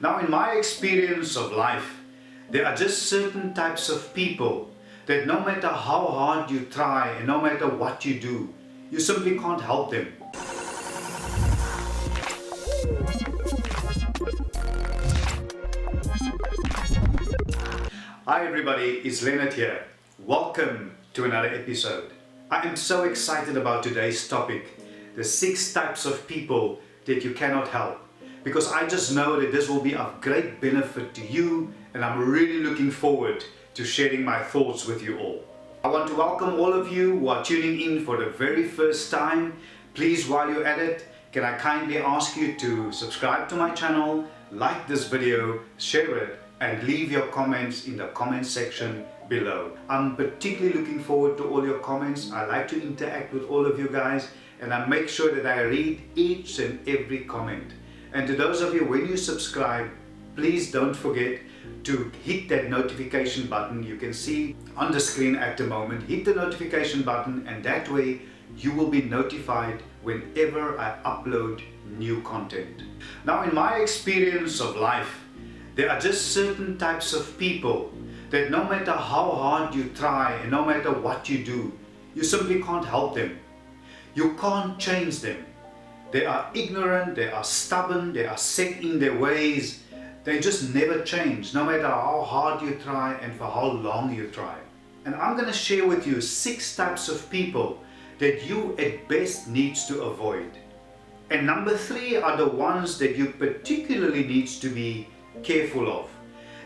Now, in my experience of life, there are just certain types of people that no matter how hard you try and no matter what you do, you simply can't help them. Hi everybody, it's Leonard here. Welcome to another episode. I am so excited about today's topic, the 6 types of people that you cannot help. Because I just know that this will be of great benefit to you, and I'm really looking forward to sharing my thoughts with you all. I want to welcome all of you who are tuning in for the very first time. Please, while you're at it, can I kindly ask you to subscribe to my channel, like this video, share it, and leave your comments in the comment section below. I'm particularly looking forward to all your comments. I like to interact with all of you guys, and I make sure that I read each and every comment. And to those of you, when you subscribe, please don't forget to hit that notification button you can see on the screen at the moment. Hit the notification button, and that way you will be notified whenever I upload new content. Now, in my experience of life, there are just certain types of people that no matter how hard you try and no matter what you do, you simply can't help them. You can't change them. They are ignorant, they are stubborn, they are set in their ways. They just never change, no matter how hard you try and for how long you try. And I'm going to share with you 6 types of people that you at best needs to avoid. And number 3 are the ones that you particularly needs to be careful of.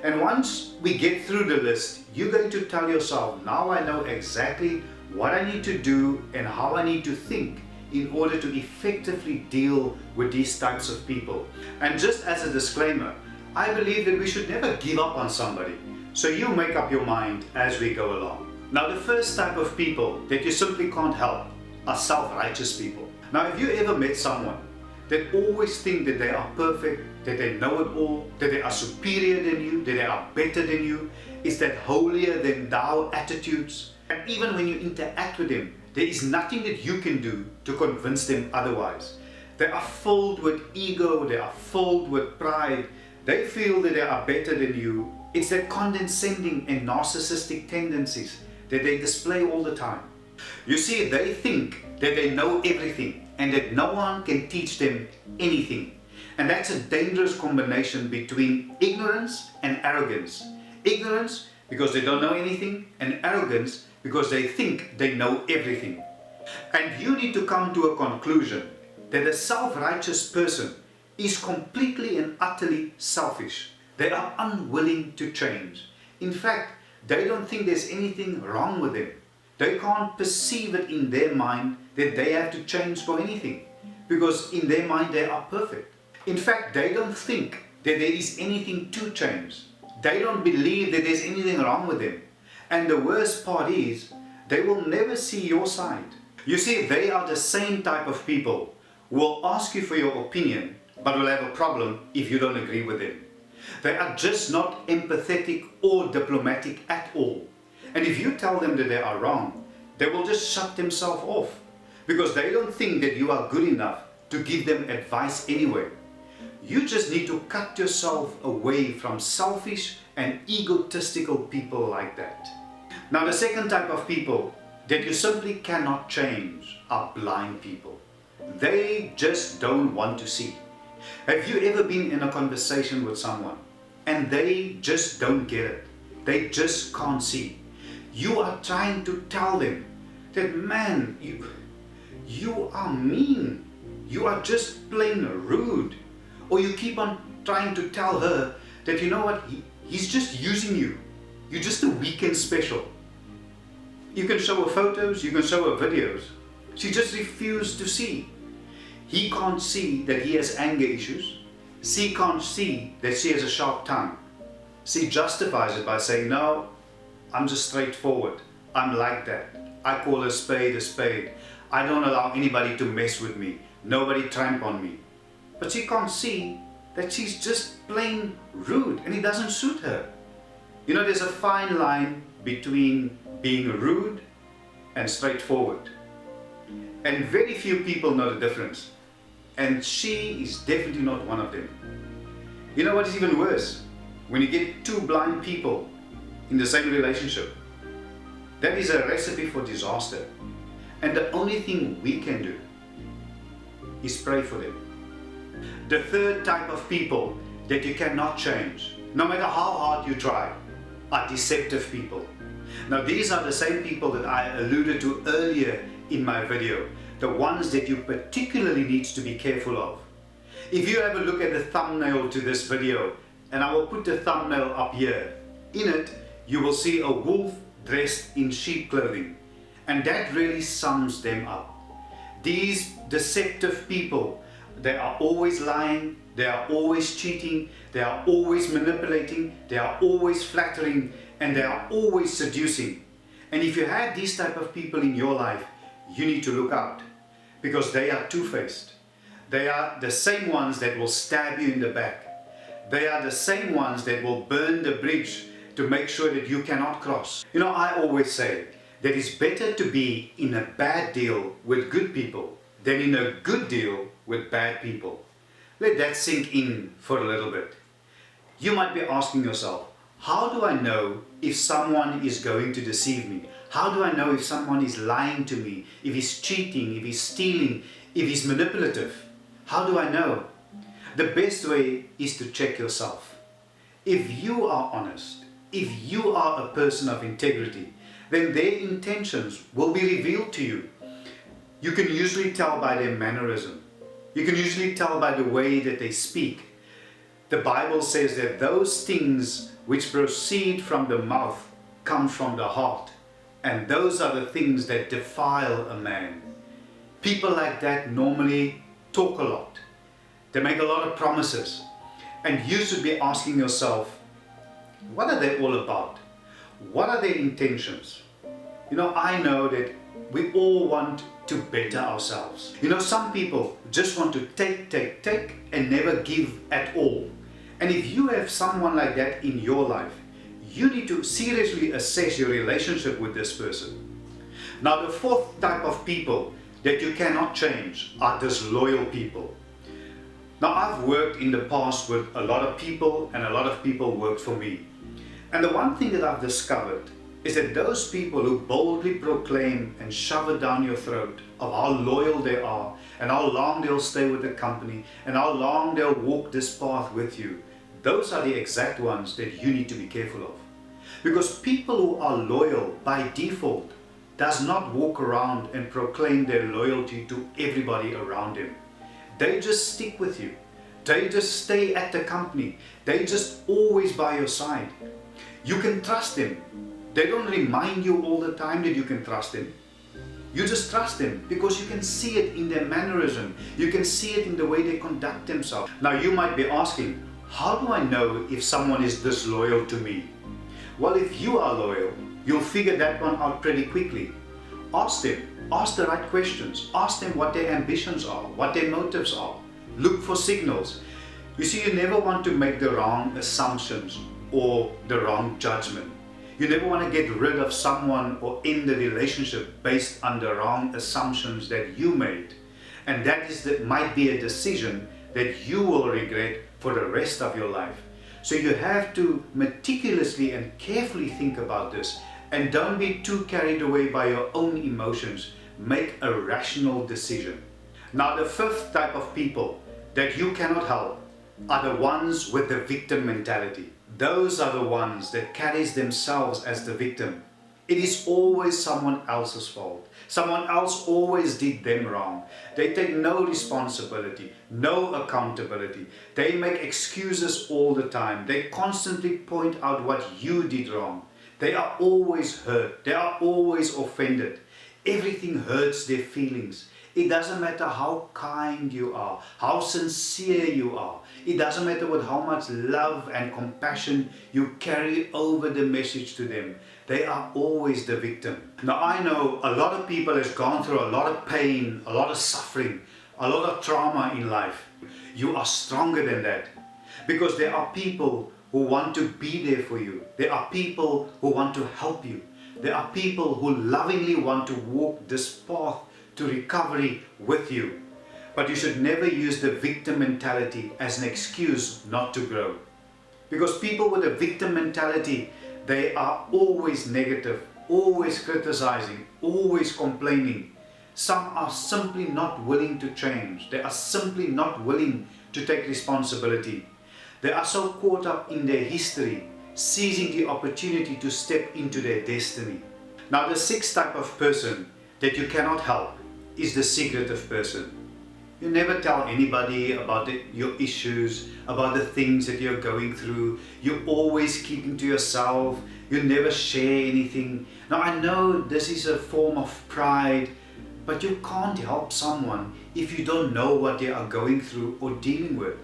And once we get through the list, you're going to tell yourself, now I know exactly what I need to do and how I need to think in order to effectively deal with these types of people. And just as a disclaimer, I believe that we should never give up on somebody. So you make up your mind as we go along. Now, the first type of people that you simply can't help are self-righteous people. Now, have you ever met someone that always think that they are perfect, that they know it all, that they are superior than you, that they are better than you? It's that holier than thou attitudes. And even when you interact with them, there is nothing that you can do to convince them otherwise. They are filled with ego, they are filled with pride. They feel that they are better than you. It's that condescending and narcissistic tendencies that they display all the time. You see, they think that they know everything and that no one can teach them anything. And that's a dangerous combination between ignorance and arrogance. Ignorance because they don't know anything, and arrogance because they think they know everything. And you need to come to a conclusion that a self-righteous person is completely and utterly selfish. They are unwilling to change. In fact, they don't think there's anything wrong with them. They can't perceive it in their mind that they have to change for anything, because in their mind they are perfect. In fact, they don't think that there is anything to change. They don't believe that there's anything wrong with them. And the worst part is, they will never see your side. You see, they are the same type of people who will ask you for your opinion, but will have a problem if you don't agree with them. They are just not empathetic or diplomatic at all. And if you tell them that they are wrong, they will just shut themselves off, because they don't think that you are good enough to give them advice anyway. You just need to cut yourself away from selfish and egotistical people like that. Now, the second type of people that you simply cannot change are blind people. They just don't want to see. Have you ever been in a conversation with someone and they just don't get it? They just can't see. You are trying to tell them that, man, you are mean. You are just plain rude. Or you keep on trying to tell her that, you know what, he's just using you. You're just a weekend special. You can show her photos, you can show her videos. She just refused to see. He can't see that he has anger issues. She can't see that she has a sharp tongue. She justifies it by saying, no, I'm just straightforward. I'm like that. I call a spade a spade. I don't allow anybody to mess with me. Nobody tramp on me. But she can't see that she's just plain rude and it doesn't suit her. You know, there's a fine line between being rude and straightforward. And very few people know the difference. And she is definitely not one of them. You know what is even worse? When you get two blind people in the same relationship, that is a recipe for disaster. And the only thing we can do is pray for them. The third type of people that you cannot change, no matter how hard you try, are deceptive people. Now these are the same people that I alluded to earlier in my video, the ones that you particularly need to be careful of. If you have a look at the thumbnail to this video, and I will put the thumbnail up here, in it you will see a wolf dressed in sheep clothing, and that really sums them up. These deceptive people, they are always lying, they are always cheating, they are always manipulating, they are always flattering, and they are always seducing. And if you have these type of people in your life, you need to look out, because they are two-faced. They are the same ones that will stab you in the back. They are the same ones that will burn the bridge to make sure that you cannot cross. You know, I always say that it's better to be in a bad deal with good people than in a good deal with bad people. Let that sink in for a little bit. You might be asking yourself, how do I know if someone is going to deceive me? How do I know if someone is lying to me, if he's cheating, if he's stealing, if he's manipulative? How do I know? The best way is to check yourself. If you are honest, if you are a person of integrity, then their intentions will be revealed to you. You can usually tell by their mannerism. You can usually tell by the way that they speak. The Bible says that those things which proceed from the mouth come from the heart, and those are the things that defile a man. People like that normally talk a lot. They make a lot of promises, and you should be asking yourself, what are they all about? What are their intentions? You know, I know that we all want to better ourselves. You know, some people just want to take and never give at all. And if you have someone like that in your life, you need to seriously assess your relationship with this person. Now, the fourth type of people that you cannot change are disloyal people. Now, I've worked in the past with a lot of people, and a lot of people worked for me. And the one thing that I've discovered is that those people who boldly proclaim and shove it down your throat of how loyal they are, and how long they'll stay with the company, and how long they'll walk this path with you, those are the exact ones that you need to be careful of. Because people who are loyal by default does not walk around and proclaim their loyalty to everybody around them. They just stick with you. They just stay at the company. They just always by your side. You can trust them. They don't remind you all the time that you can trust them. You just trust them because you can see it in their mannerism. You can see it in the way they conduct themselves. Now you might be asking, how do I know if someone is disloyal to me? Well, if you are loyal, you'll figure that one out pretty quickly. Ask them. Ask the right questions. Ask them what their ambitions are, what their motives are. Look for signals. You see, you never want to make the wrong assumptions or the wrong judgment. You never want to get rid of someone or end the relationship based on the wrong assumptions that you made. And that might be a decision that you will regret for the rest of your life. So you have to meticulously and carefully think about this, and don't be too carried away by your own emotions. Make a rational decision. Now, the fifth type of people that you cannot help are the ones with the victim mentality. Those are the ones that carries themselves as the victim. It is always someone else's fault. Someone else always did them wrong. They take no responsibility, no accountability. They make excuses all the time. They constantly point out what you did wrong. They are always hurt. They are always offended. Everything hurts their feelings. It doesn't matter how kind you are, how sincere you are. It doesn't matter with how much love and compassion you carry over the message to them. They are always the victim. Now, I know a lot of people has gone through a lot of pain, a lot of suffering, a lot of trauma in life. You are stronger than that, because there are people who want to be there for you. There are people who want to help you. There are people who lovingly want to walk this path to recovery with you. But you should never use the victim mentality as an excuse not to grow. Because people with a victim mentality, they are always negative, always criticizing, always complaining. Some are simply not willing to change. They are simply not willing to take responsibility. They are so caught up in their history, seizing the opportunity to step into their destiny. Now, the sixth type of person that you cannot help is the secretive person. You never tell anybody about your issues, about the things that you're going through. You always keeping to yourself. You never share anything. Now, I know this is a form of pride, but you can't help someone if you don't know what they are going through or dealing with.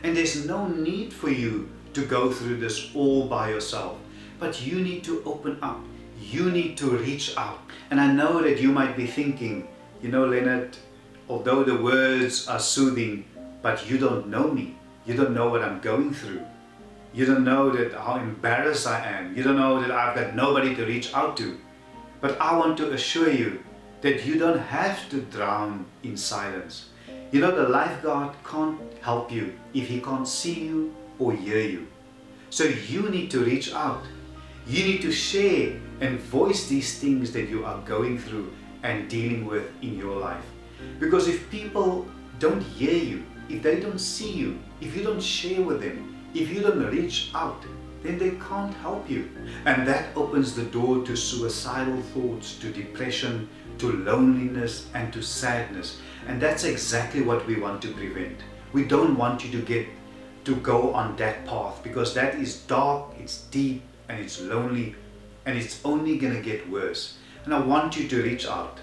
And there's no need for you to go through this all by yourself. But you need to open up. You need to reach out. And I know that you might be thinking, you know, Leonard, although the words are soothing, but you don't know me. You don't know what I'm going through. You don't know that how embarrassed I am. You don't know that I've got nobody to reach out to. But I want to assure you that you don't have to drown in silence. You know, the lifeguard can't help you if he can't see you or hear you. So you need to reach out. You need to share and voice these things that you are going through and dealing with in your life. Because if people don't hear you, if they don't see you, if you don't share with them, if you don't reach out, then they can't help you. And that opens the door to suicidal thoughts, to depression, to loneliness, and to sadness. And that's exactly what we want to prevent. We don't want you to go on that path, because that is dark, it's deep, and it's lonely, and it's only going to get worse. And I want you to reach out.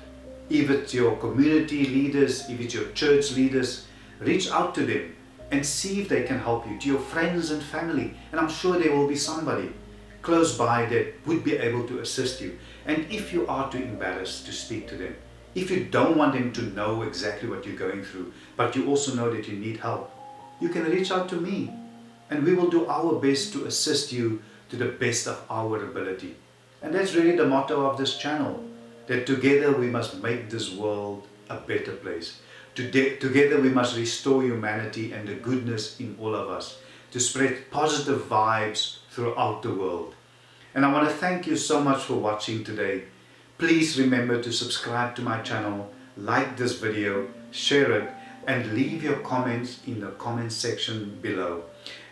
If it's your community leaders, if it's your church leaders, reach out to them and see if they can help you, to your friends and family. And I'm sure there will be somebody close by that would be able to assist you. And if you are too embarrassed to speak to them, if you don't want them to know exactly what you're going through, but you also know that you need help, you can reach out to me, and we will do our best to assist you to the best of our ability. And that's really the motto of this channel, that together we must make this world a better place. Together we must restore humanity and the goodness in all of us, to spread positive vibes throughout the world. And I want to thank you so much for watching today. Please remember to subscribe to my channel, like this video, share it, and leave your comments in the comment section below.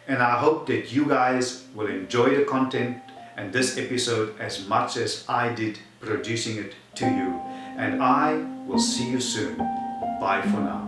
And I hope that you guys will enjoy the content and this episode as much as I did producing it to you. And I will see you soon. Bye for now.